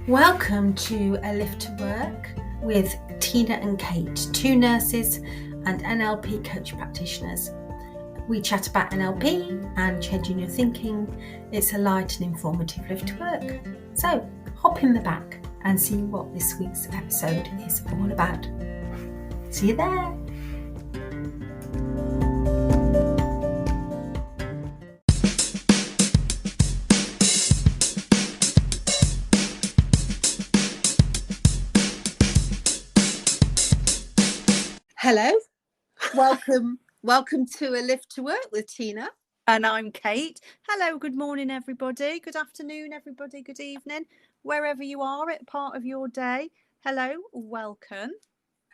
Welcome to A Lift to Work with Tina and Kate, two nurses and NLP coach practitioners. We chat about NLP and changing your thinking. It's a light and informative lift to work. So hop in the back and see what this week's episode is all about. See you there. Hello, welcome to A Lift to Work with Tina. And I'm Kate. Hello, good morning, everybody. Good afternoon, everybody. Good evening, wherever you are at part of your day. Hello, welcome.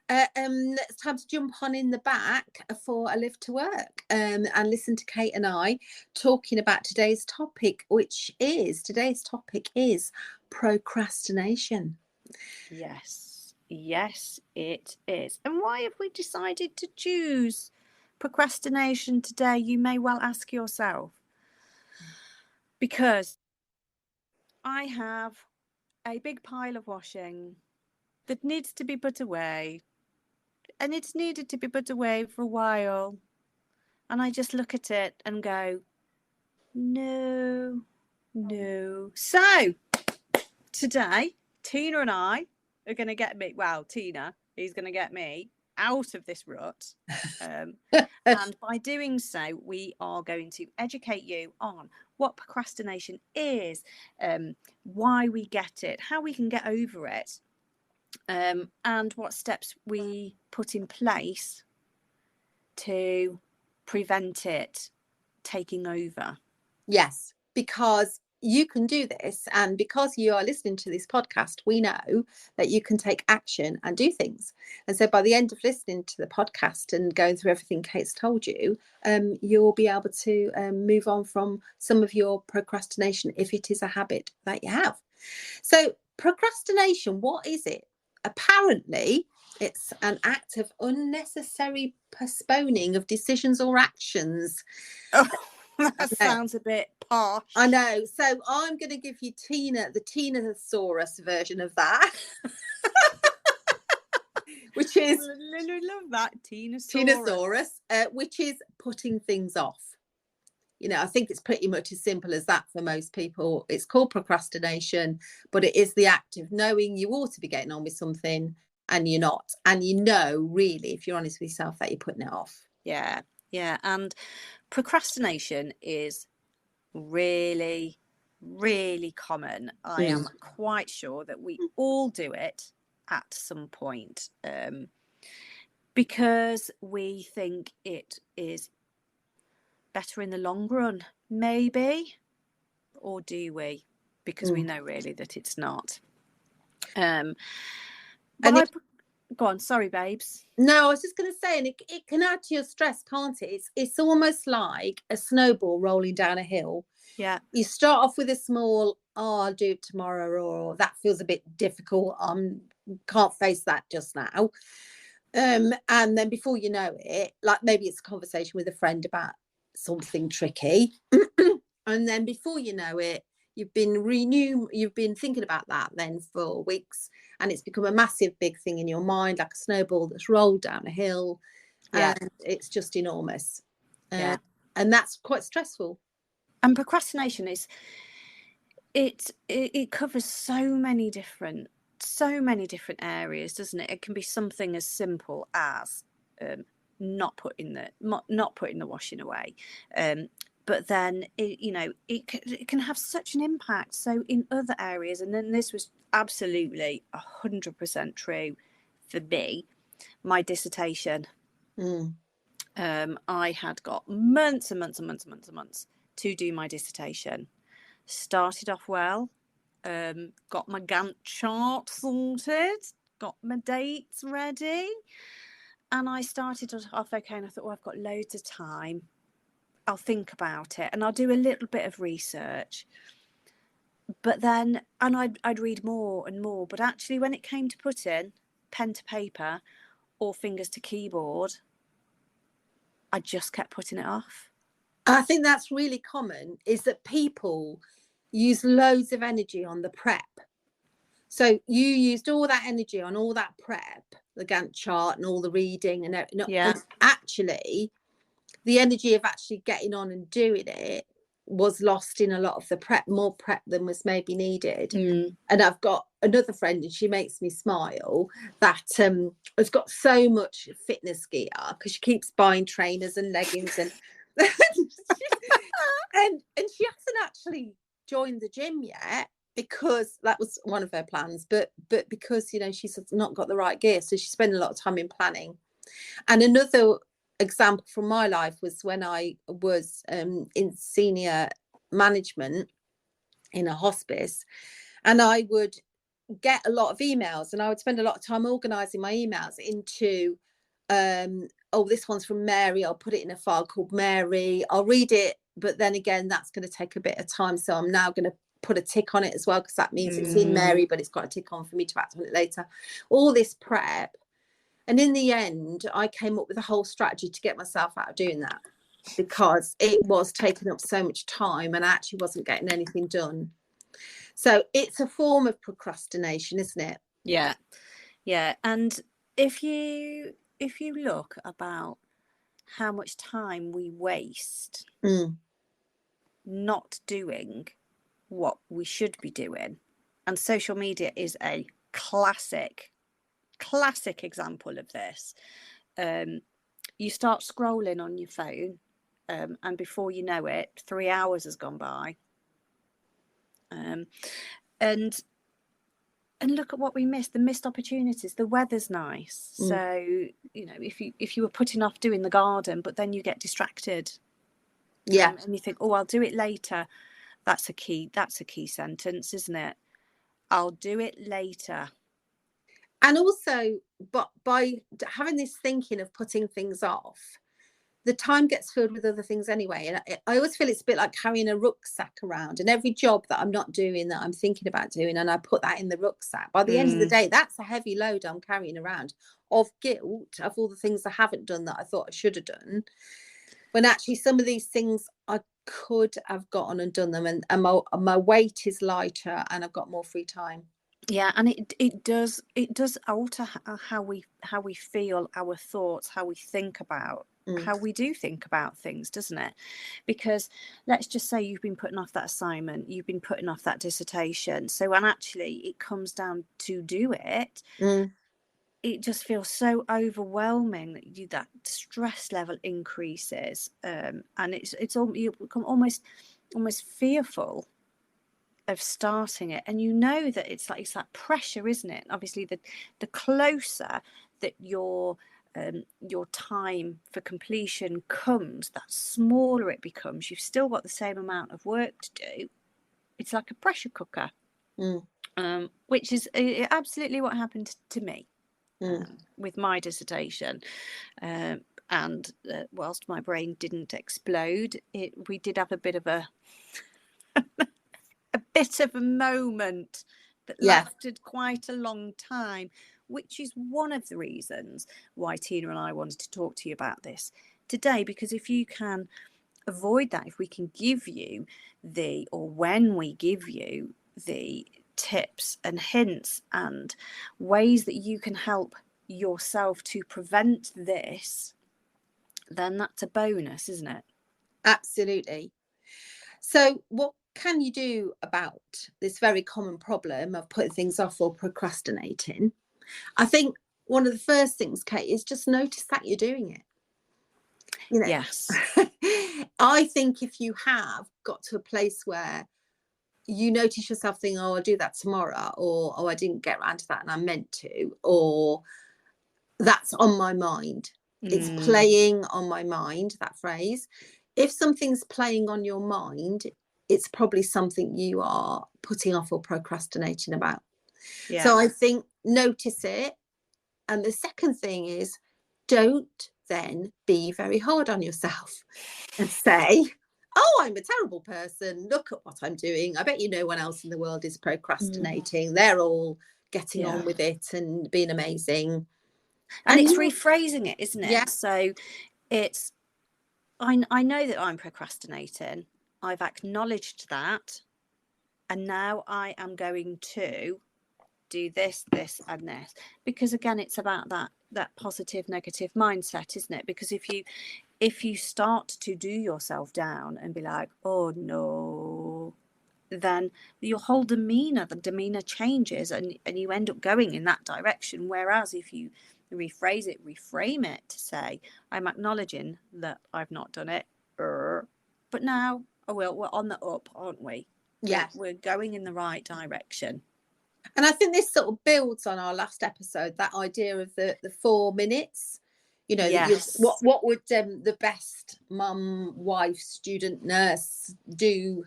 It's time to jump on in the back for A Lift to Work and listen to Kate and I talking about today's topic, which is procrastination. Yes, it is. And why have we decided to choose procrastination today? You may well ask yourself. Because I have a big pile of washing that needs to be put away. And it's needed to be put away for a while. And I just look at it and go, no. So, today, Tina and I are going to get me, Tina is going to get me out of this rut. And by doing so, we are going to educate you on what procrastination is, why we get it, how we can get over it, and what steps we put in place to prevent it taking over. Yes, because you can do this, and because you are listening to this podcast, we know that you can take action and do things. And so by the end of listening to the podcast and going through everything Kate's told you, you'll be able to move on from some of your procrastination if it is a habit that you have. So procrastination, what is it? Apparently it's an act of unnecessary postponing of decisions or actions. Oh. That sounds a bit posh. I know. So I'm going to give you the Tinasaurus version of that. Which is... I love that, Tinasaurus. Which is putting things off. You know, I think it's pretty much as simple as that for most people. It's called procrastination, but it is the act of knowing you ought to be getting on with something and you're not. And you know, really, if you're honest with yourself, that you're putting it off. Yeah. And procrastination is really, really common. I am quite sure that we all do it at some point, because we think it is better in the long run, maybe, or do we? Because we know really that it's not. Go on, sorry, babes. No, I was just going to say, and it can add to your stress, can't it? It's almost like a snowball rolling down a hill. Yeah. You start off with a small, I'll do it tomorrow, or that feels a bit difficult. Can't face that just now. And then before you know it, like maybe it's a conversation with a friend about something tricky. And then before you know it, you've been thinking about that then for weeks, and it's become a massive big thing in your mind, like a snowball that's rolled down a hill. And it's just enormous. And that's quite stressful. And procrastination is it covers so many different areas, doesn't it? It can be something as simple as not putting the washing away, but then it can have such an impact. So in other areas, and then this was absolutely 100% true for me, my dissertation. I had got months and months to do my dissertation. Started off well, got my Gantt chart sorted, got my dates ready, and I started off okay, and I thought, I've got loads of time, I'll think about it and I'll do a little bit of research. But then, and I'd read more and more, but actually when it came to putting pen to paper or fingers to keyboard, I just kept putting it off. I think that's really common, is that people use loads of energy on the prep. So you used all that energy on all that prep, the Gantt chart and all the reading and actually the energy of actually getting on and doing it was lost in a lot of the prep, more prep than was maybe needed. And I've got another friend, and she makes me smile, that has got so much fitness gear because she keeps buying trainers and leggings and and she hasn't actually joined the gym yet, because that was one of her plans, but because, you know, she's not got the right gear, so she spent a lot of time in planning. And another example from my life was when I was in senior management in a hospice, and I would get a lot of emails, and I would spend a lot of time organizing my emails into oh, this one's from Mary, I'll put it in a file called Mary, I'll read it, but then again that's going to take a bit of time, so I'm now going to put a tick on it as well, because that means it's in Mary, but it's got a tick on for me to act on it later. All this prep. And in the end, I came up with a whole strategy to get myself out of doing that, because it was taking up so much time and I actually wasn't getting anything done. So it's a form of procrastination, isn't it? Yeah. And if you look about how much time we waste not doing what we should be doing, and social media is a classic example of this. You start scrolling on your phone, and before you know it, 3 hours has gone by, and look at what we missed, the missed opportunities. The weather's nice, so you know, if you were putting off doing the garden, but then you get distracted, and you think, oh, I'll do it later. That's a key sentence, isn't it? I'll do it later. And also, but by having this thinking of putting things off, the time gets filled with other things anyway. And I always feel it's a bit like carrying a rucksack around, and every job that I'm not doing, that I'm thinking about doing, and I put that in the rucksack, by the end of the day, that's a heavy load I'm carrying around of guilt of all the things I haven't done that I thought I should have done, when actually some of these things I could have gotten and done them, and my weight is lighter and I've got more free time. Yeah, and it does alter how we feel, our thoughts, how we think about how we do think about things, doesn't it? Because let's just say you've been putting off that assignment, you've been putting off that dissertation, so when actually it comes down to do it, it just feels so overwhelming that that stress level increases, and you become almost fearful of starting it. And you know that it's that pressure, isn't it? Obviously the closer that your time for completion comes, that smaller it becomes. You've still got the same amount of work to do. It's like a pressure cooker, which is absolutely what happened to me with my dissertation. And whilst my brain didn't explode, we did have a bit of a moment that lasted quite a long time, which is one of the reasons why Tina and I wanted to talk to you about this today. Because if you can avoid that, if we can give you when we give you the tips and hints and ways that you can help yourself to prevent this, then that's a bonus, isn't it? Absolutely. So what can you do about this very common problem of putting things off or procrastinating? I think one of the first things, Kate, is just notice that you're doing it. You know, yes. I think if you have got to a place where you notice yourself thinking, oh, I'll do that tomorrow, or oh, I didn't get around to that and I meant to, or that's on my mind. It's playing on my mind, that phrase. If something's playing on your mind, it's probably something you are putting off or procrastinating about. Yeah. So I think notice it. And the second thing is, don't then be very hard on yourself and say, oh, I'm a terrible person. Look at what I'm doing. I bet no one else in the world is procrastinating. They're all getting on with it and being amazing. And it's rephrasing it, isn't it? Yeah. So it's, I know that I'm procrastinating. I've acknowledged that. And now I am going to do this, this, and this. Because again, it's about that positive, negative mindset, isn't it? Because if you start to do yourself down and be like, oh no, then your whole demeanor changes, and you end up going in that direction. Whereas if you rephrase it, reframe it to say, I'm acknowledging that I've not done it, but now I will. We're on the up, aren't we? Yeah, we're going in the right direction. And I think this sort of builds on our last episode, that idea of the 4 minutes. You know, Yes. what would the best mum, wife, student, nurse do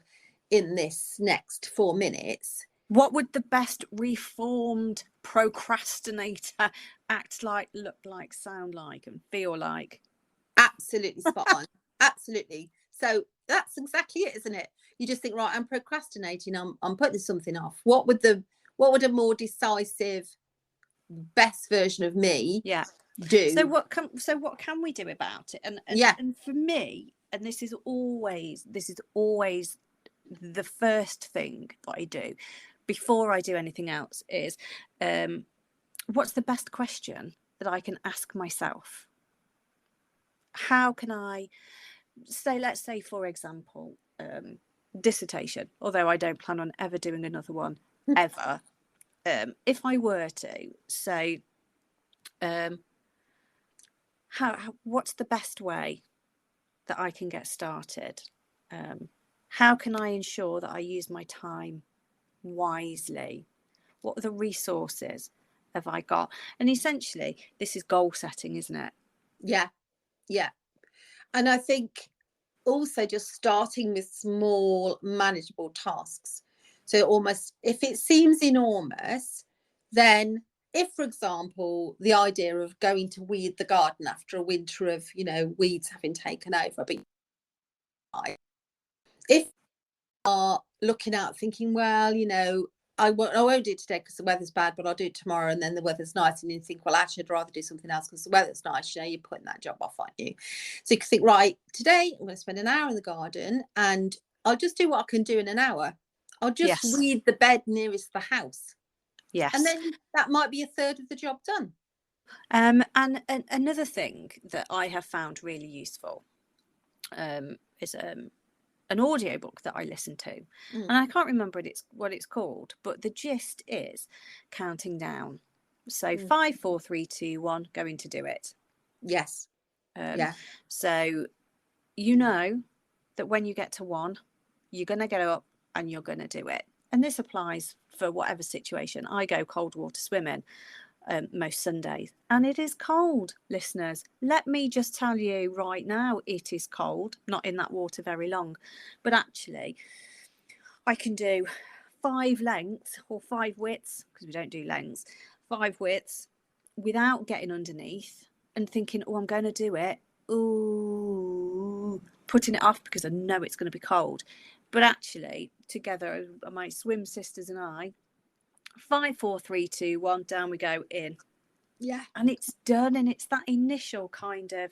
in this next 4 minutes? What would the best reformed procrastinator act like, look like, sound like, and feel like? Absolutely spot on. Absolutely. So that's exactly it, isn't it? You just think, right, I'm procrastinating. I'm putting something off. What would a more decisive, best version of me do? So what can we do about it? And for me, and this is always the first thing that I do before I do anything else is, what's the best question that I can ask myself? How can I say, let's say, for example, dissertation, although I don't plan on ever doing another one ever. If I were to say, what's the best way that I can get started? How can I ensure that I use my time wisely? What are the resources have I got? And essentially, this is goal setting, isn't it? Yeah. And I think also just starting with small, manageable tasks. So almost, if it seems enormous, then if, for example, the idea of going to weed the garden after a winter of, weeds having taken over, but if you are looking out thinking, well, I won't do it today because the weather's bad, but I'll do it tomorrow, and then the weather's nice, and you think, well, actually I'd rather do something else because the weather's nice. You're putting that job off, aren't you? So you can think, right, today I'm going to spend an hour in the garden, and I'll just do what I can do in an hour. I'll just weed the bed nearest the house. Yes. And then that might be a third of the job done. And another thing that I have found really useful is an audiobook that I listen to. And I can't remember what it's called, but the gist is counting down. So 5, 4, 3, 2, 1, going to do it. Yes. So that when you get to 1, you're going to get up and you're going to do it. And this applies for whatever situation. I go cold water swimming most Sundays, and it is cold, listeners. Let me just tell you right now, it is cold. Not in that water very long, but actually I can do 5 lengths or 5 widths, because we don't do lengths, 5 widths without getting underneath and thinking, oh, I'm going to do it. Ooh, putting it off because I know it's going to be cold. But actually, together, my swim sisters and I, 5, 4, 3, 2, 1, down we go, in. Yeah. And it's done, and it's that initial kind of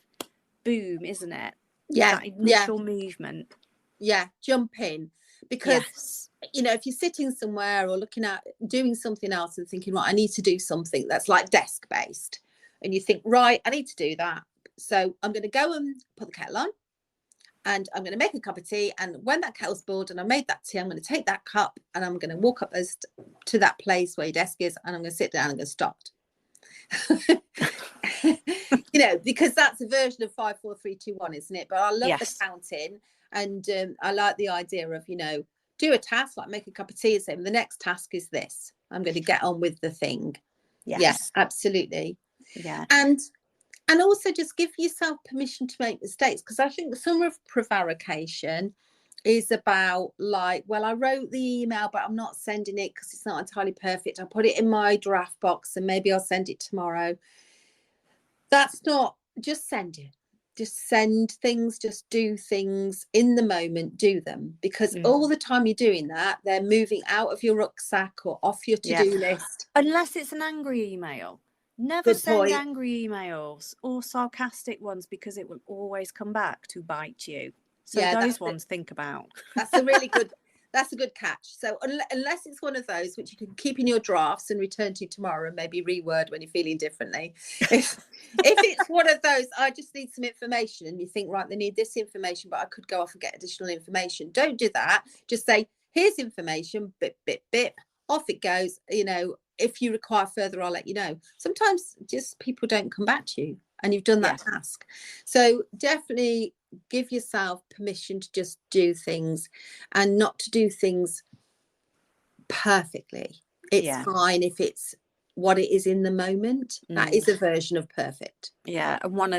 boom, isn't it? Yeah. That initial movement. Yeah, jump in. Because, if you're sitting somewhere or looking at doing something else and thinking, right, I need to do something that's like desk-based, and you think, right, I need to do that. So I'm going to go and put the kettle on, and I'm going to make a cup of tea. And when that kettle's boiled and I made that tea, I'm going to take that cup and I'm going to walk up to that place where your desk is, and I'm going to sit down and go start. Because that's a version of 5, 4, 3, 2, 1, isn't it? But I love the counting, and I like the idea of, do a task, like make a cup of tea, and say, the next task is this. I'm going to get on with the thing. Yes, absolutely. Yeah. And also just give yourself permission to make mistakes, because I think some of prevarication is about like, well, I wrote the email, but I'm not sending it because it's not entirely perfect. I put it in my draft box and maybe I'll send it tomorrow. That's not, just send it. Just send things, just do things in the moment, do them, because all the time you're doing that, they're moving out of your rucksack or off your to-do list. Unless it's an angry email. Never send angry emails or sarcastic ones, because it will always come back to bite you. So those ones, think about. That's a really good That's a good catch. So unless it's one of those which you can keep in your drafts and return to tomorrow and maybe reword when you're feeling differently. If it's one of those, I just need some information, and you think, right, they need this information, but I could go off and get additional information. Don't do that. Just say, here's information, bip, bip, bip. Off it goes. You know, if you require further, I'll let you know. Sometimes just people don't come back to you and you've done that task. So definitely give yourself permission to just do things and not to do things perfectly. It's fine if it's what it is in the moment. That is a version of perfect. Yeah. And one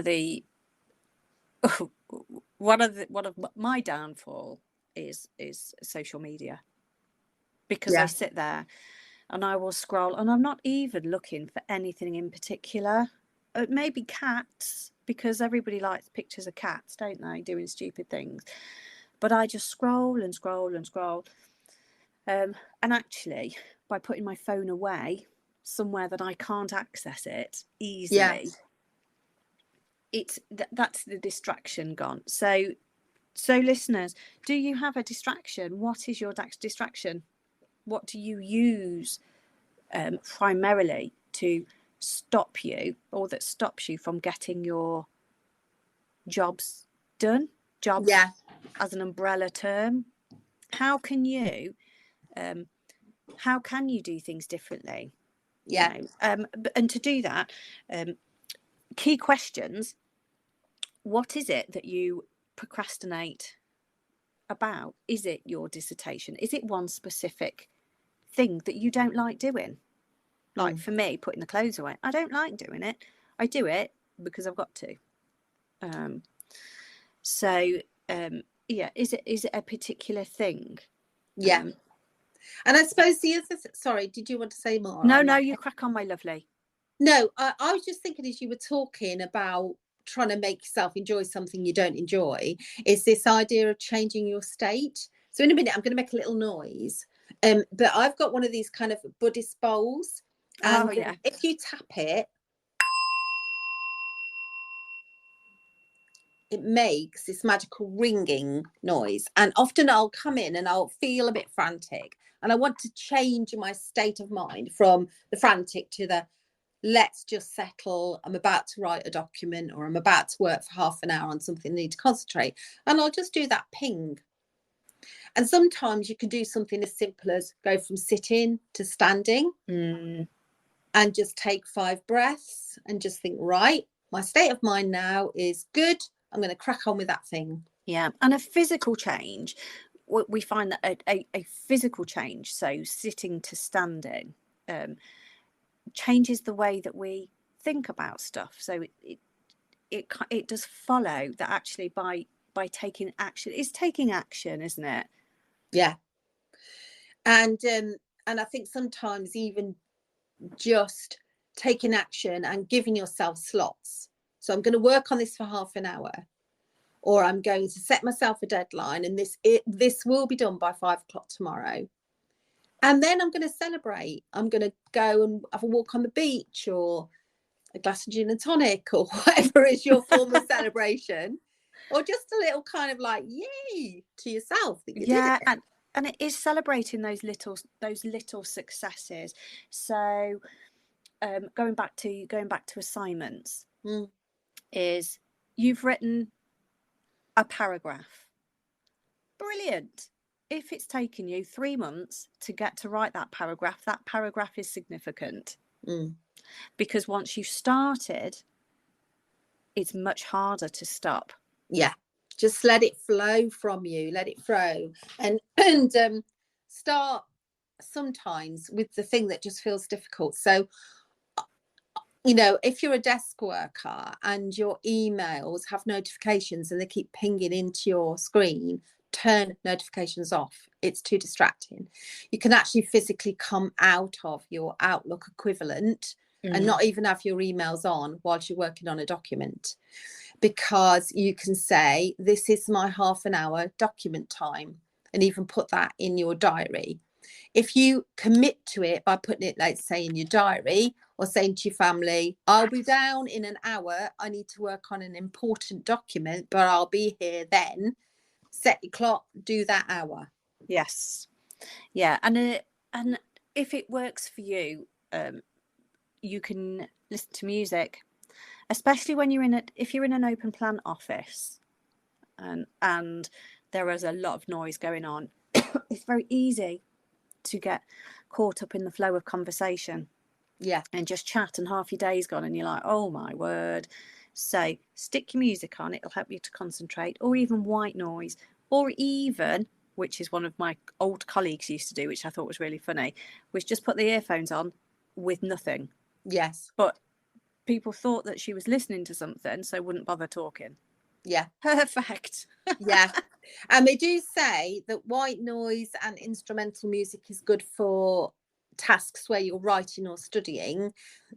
of my downfall is social media, because I sit there and I will scroll and I'm not even looking for anything in particular. Maybe cats, because everybody likes pictures of cats, don't they, doing stupid things. But I just scroll and scroll and scroll. And actually, by putting my phone away somewhere that I can't access it easily, that's the distraction gone. So listeners, do you have a distraction? What is your distraction? What do you use primarily to stop you, or that stops you from getting your jobs done? Jobs as an umbrella term. How can you do things differently? You know? And to do that, key questions: what is it that you procrastinate about? Is it your dissertation? Is it one specific thing that you don't like doing? Like for me, putting the clothes away, I don't like doing it. I do it because I've got to. Is it a particular thing? And I suppose the other sorry, did you want to say more? No, you crack on, my lovely. No, I was just thinking, as you were talking about trying to make yourself enjoy something you don't enjoy, is this idea of changing your state. So in a minute I'm going to make a little noise, but I've got one of these kind of Buddhist bowls, and if you tap it, it makes this magical ringing noise, and often I'll come in and I'll feel a bit frantic, and I want to change my state of mind from the frantic to the let's just settle. I'm about to write a document, or I'm about to work for half an hour on something I need to concentrate, and I'll just do that ping. And sometimes you can do something as simple as go from sitting to standing and just take 5 breaths and just think, right, my state of mind now is good. I'm going to crack on with that thing. Yeah. And a physical change, we find that a physical change, so sitting to standing, changes the way that we think about stuff. So it does follow that actually by taking action, it's taking action, isn't it? Yeah. And I think sometimes even just taking action and giving yourself slots. So I'm going to work on this for half an hour, or I'm going to set myself a deadline, and this will be done by 5 o'clock tomorrow. And then I'm going to celebrate. I'm going to go and have a walk on the beach, or a glass of gin and tonic, or whatever is your form of celebration, or just a little kind of like yay to yourself that you did it. And it is celebrating those little successes. So going back to assignments, is you've written a paragraph. Brilliant. If it's taken you 3 months to get to write that paragraph is significant. Because once you've started, it's much harder to stop. Yeah. Just let it flow from you, let it flow, and start sometimes with the thing that just feels difficult. So, you know, if you're a desk worker and your emails have notifications and they keep pinging into your screen, turn notifications off. It's too distracting. You can actually physically come out of your Outlook equivalent and not even have your emails on whilst you're working on a document, because you can say, this is my half an hour document time, and even put that in your diary. If you commit to it by putting it, let's say, in your diary, or saying to your family, I'll be down in an hour, I need to work on an important document, but I'll be here then. Set your clock, do that hour. Yes. Yeah. And if it works for you, you can listen to music, especially when if you're in an open plan office and there is a lot of noise going on. It's very easy to get caught up in the flow of conversation. Yeah. And just chat, and half your day's gone and you're like, oh my word. So stick your music on, it'll help you to concentrate, or even white noise, or even, which is one of my old colleagues used to do, which I thought was really funny, was just put the earphones on with nothing. Yes. But people thought that she was listening to something, so wouldn't bother talking. Yeah. Perfect. Yeah. And they do say that white noise and instrumental music is good for tasks where you're writing or studying,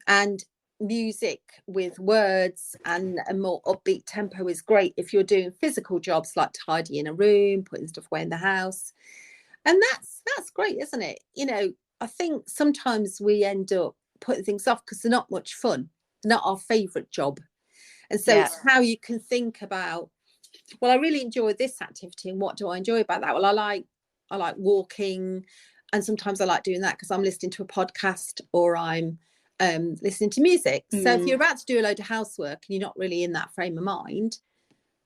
and music with words and a more upbeat tempo is great if you're doing physical jobs like tidying a room, putting stuff away in the house. And that's great, isn't it? You know, I think sometimes we end up putting things off because they're not much fun, not our favorite job. And so it's how you can think about, well, I really enjoy this activity, and what do I enjoy about that? Well, I like walking, and sometimes I like doing that because I'm listening to a podcast or I'm listening to music. So if you're about to do a load of housework and you're not really in that frame of mind,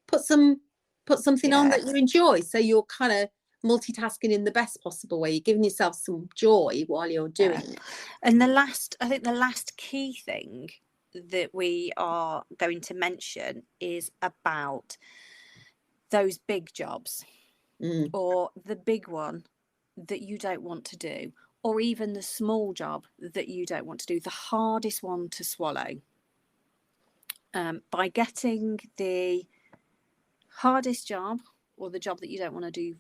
put something on that you enjoy, so you're kind of multitasking in the best possible way. You're giving yourself some joy while you're doing it. And I think the last key thing that we are going to mention is about those big jobs, or the big one that you don't want to do, or even the small job that you don't want to do, the hardest one to swallow. By getting the hardest job, or the job that you don't want to do,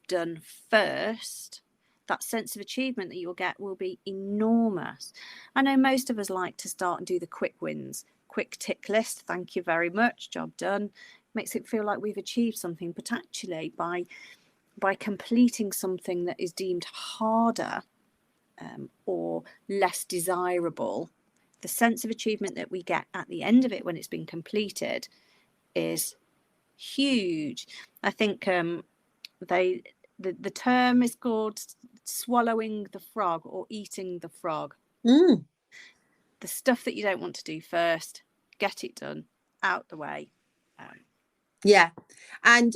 done first, that sense of achievement that you'll get will be enormous. I know most of us like to start and do the quick wins, quick tick list, thank you very much, job done. Makes it feel like we've achieved something, but actually by completing something that is deemed harder or less desirable, the sense of achievement that we get at the end of it when it's been completed is huge. I think the term is called swallowing the frog, or eating the frog. The stuff that you don't want to do first, get it done, out the way. Yeah. And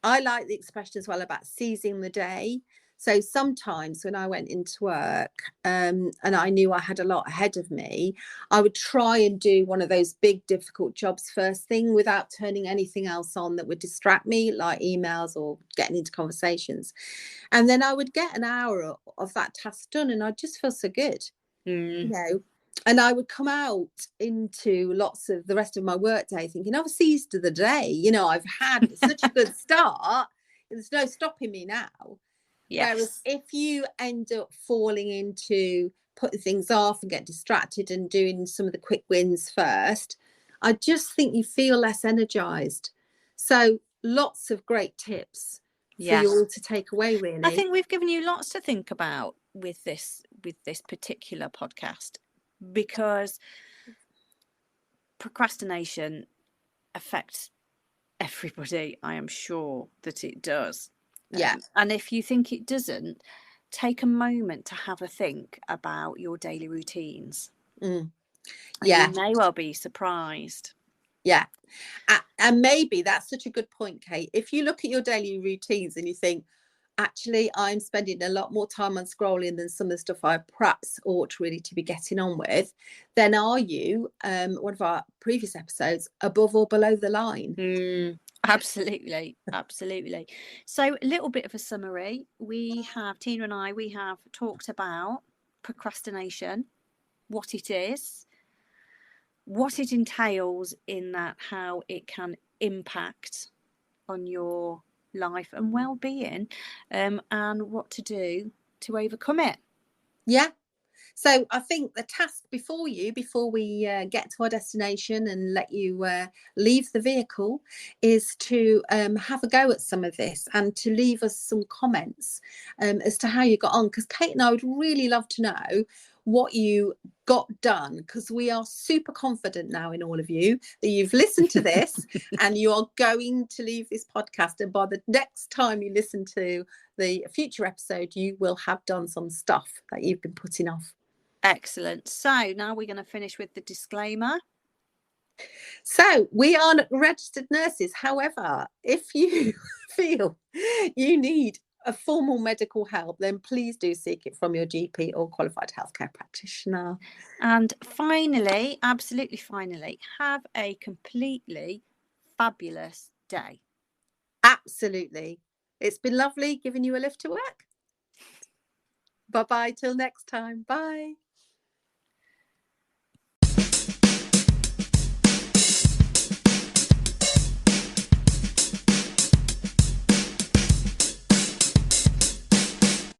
I like the expression as well about seizing the day. So sometimes when I went into work and I knew I had a lot ahead of me, I would try and do one of those big, difficult jobs first thing without turning anything else on that would distract me, like emails or getting into conversations. And then I would get an hour of that task done, and I'd just feel so good, you know. And I would come out into lots of the rest of my work day thinking, I've seized the day, you know, I've had such a good start. There's no stopping me now. Yes. Whereas if you end up falling into putting things off and get distracted and doing some of the quick wins first, I just think you feel less energized. So lots of great tips for you all to take away, really. I think we've given you lots to think about with this particular podcast, because procrastination affects everybody. I am sure that it does. And if you think it doesn't, take a moment to have a think about your daily routines. You may well be surprised. And maybe that's such a good point, Kate. If you look at your daily routines and you think, actually, I'm spending a lot more time on scrolling than some of the stuff I perhaps ought really to be getting on with, then are you, one of our previous episodes, above or below the line? Absolutely. So a little bit of a summary. Tina and I have talked about procrastination, what it is, what it entails in that, how it can impact on your life and well-being, and what to do to overcome it. So I think the task before we get to our destination and let you leave the vehicle is to have a go at some of this and to leave us some comments as to how you got on, because Kate and I would really love to know what you got done, because we are super confident now in all of you that you've listened to this and you are going to leave this podcast, and by the next time you listen to the future episode, you will have done some stuff that you've been putting off. Excellent. So now we're going to finish with the disclaimer. So we are registered nurses. However, if you feel you need a formal medical help, then please do seek it from your GP or qualified healthcare practitioner. And finally, absolutely finally, have a completely fabulous day. Absolutely. It's been lovely giving you a lift to work. Bye-bye till next time. Bye.